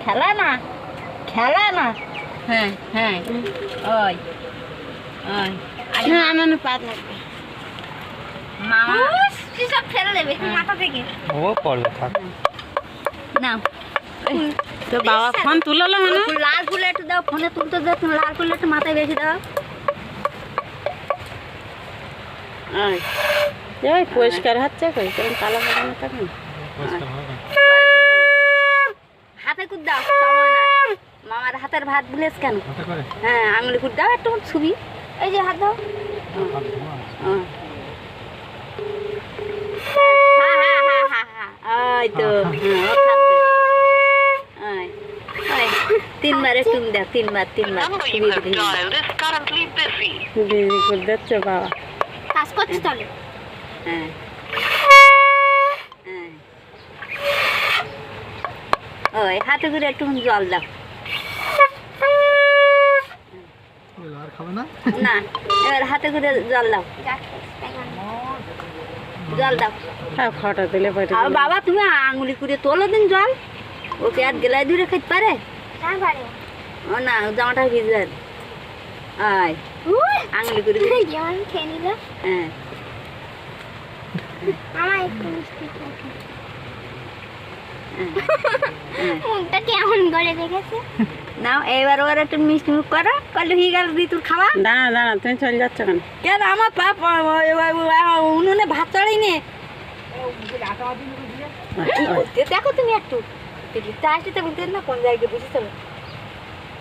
খেলা না খেলা না হ্যাঁ হ্যাঁ ওই ওই আমার পা থাকবে মামা সব ফেলে দেবে মাথা থেকে ও পড়বে থাক না তো বাবা ফোন তুললো মানে লাল ফুল একটু দাও ফোনে তুলতে দাও তুমি লাল ফুল একটু মাথায় বেশি দাও এই পরিষ্কার হচ্ছে কই কেমন কালো কালো থাকে হাতে কুদ দাও চামড় না মামার হাতের ভাত দিলেস কেন হ্যাঁ আঙুলি কুদ দাও একটু ছবি এই যে হাত দাও হ্যাঁ হ্যাঁ হ্যাঁ হ্যাঁ হ্যাঁ ওই তো তিনবার একটু দাও তিনবার ছবি দিচ্ছে বাবা কাজ করছি তাহলে হ্যাঁ ওই হাতে করে একটু জল দাও আর খাবে না না এবার হাতে করে জল দাও জল দাও খাওয়াটা দিলে আর বাবা তুমি আঙুলি করে তোলো দিন জল ওকে আর গেলায় দূরে খেতে পারে ও না জামাটা ভিজে আয় আঙুলি করে খেয়ে নিল হ্যাঁ আমার একটু মিষ্টি মুখটা কেমন করে দেখেছে নাও এবার ওর একটু মিষ্টি মুখ করো করলে হয়ে গেল ঋতুর খাওয়া দাঁড়া দাঁড়া তুমি চলে যাচ্ছ কেন কেন আমার পাপ উনুনে ভাত চড়াই নে দেখো তুমি একটু আসতে বলতে না কোন জায়গায় বুঝে চলো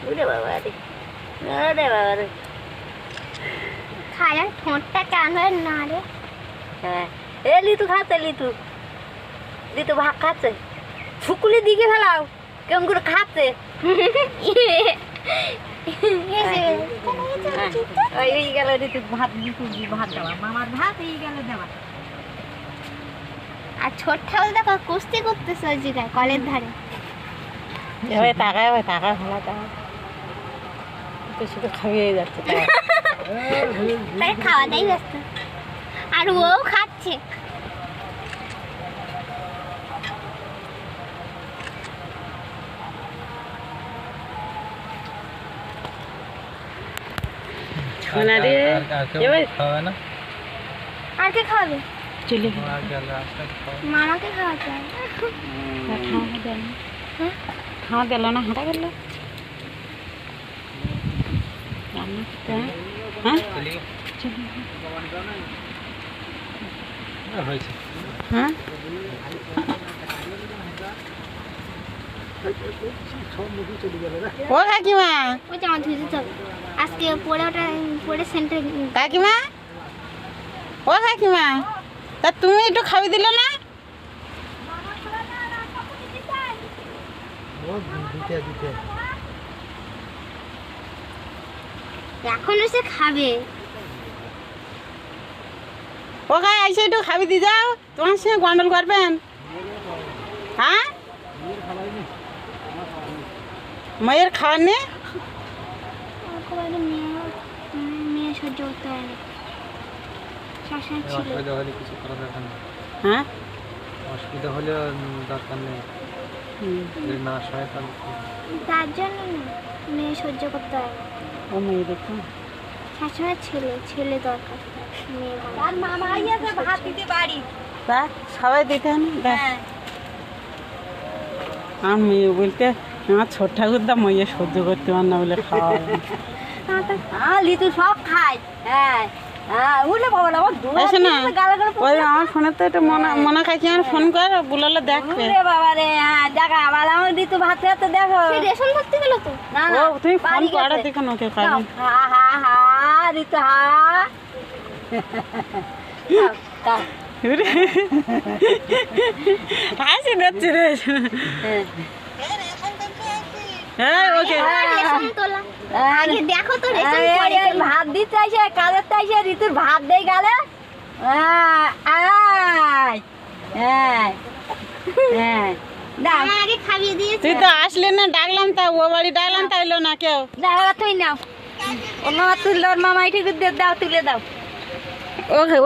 বুঝে বাবা রে বাবা রে খায় ঠোঁটটা কেন না রে হ্যাঁ এ লিতু খাচ্ছে লিতু ভাত খাচ্ছে ফুকুলি দিকে ফেলাও কেমন করে খাচ্ছে ওই গেল ঋতু ভাত ভাত দেওয়া মামার ভাত এই গেল দেওয়া আর ছোট ঠাকুর দেখো কুস্তি করতেছে ওই জায়গায় কলের ধারে ওই টাকায় ভালো টাকা তো শুধু খাইয়ে যাচ্ছে তাই খাওয়াটাই ব্যস্ত আর ও খাচ্ছে খাবে না আর কে খাওয়াবে চলে মামাকে খাওয়াতে খাওয়া দিল না হাঁটা গেল হ্যাঁ হয়েছে হ্যাঁ ও কাকিমা ওই জামা ধুয়ে দিতে হবে আজকে পরে ওটা পরে সেন্টার কাকিমা ও কাকিমা তা তুমি একটু খাবি দিলে না এখনো সে খাবে ও খাই এসে একটু খাবি দিয়ে যাও তোমার সঙ্গে গন্ডল করবেন হ্যাঁ মেয়ের খাওয়ার নেই মেয়ে সহ্য করতে পারে না শাসন ছিল অসুবিধা হলে কিছু করা দরকার নেই হ্যাঁ অসুবিধা হলে দরকার নেই যদি না সহায় তাহলে তার জন্য না মেয়ে সহ্য করতে পারে না ও মেয়ে দেখুন শাশুড়ার ছেলে দরকার মেয়ে তার মামা আইয়াছে ভাত দিতে বাড়ি তা সবাই দিতে না দেখ আমার মেয়ে বলতে আমার ছোট ঠাকুরদা মেয়ে সহ্য করতে পার না বলে খাওয়া হ্যাঁ লিতু সব খায় হ্যাঁ হ্যাঁ উঠলে বাবা না ওই আমার ফোনে তো একটু মনে কাকি আমার ফোন কর বলালে দেখবে বাবা রে হ্যাঁ দেখা আবার আমার ঋতু ভাত খেতে দেখো রেশন ধরতে গেল তো না না তুমি ফোন করে দেখো না কে খাবে হা হা হা ঋতু হা হাসি যাচ্ছে রে হ্যাঁ ওকে আগে দেখো তো রেশন ভাত দিতে আসে কাজের তো আসে ঋতুর ভাত দেই গেলে আগে খাইয়ে দিয়েছে তুই তো আসলে না ডাকলাম তা ও বাড়ি ডাকলাম তা এলো না কেউ তুই নাও ও মামা তুললো মামা এটি দাও তুলে দাও ওকে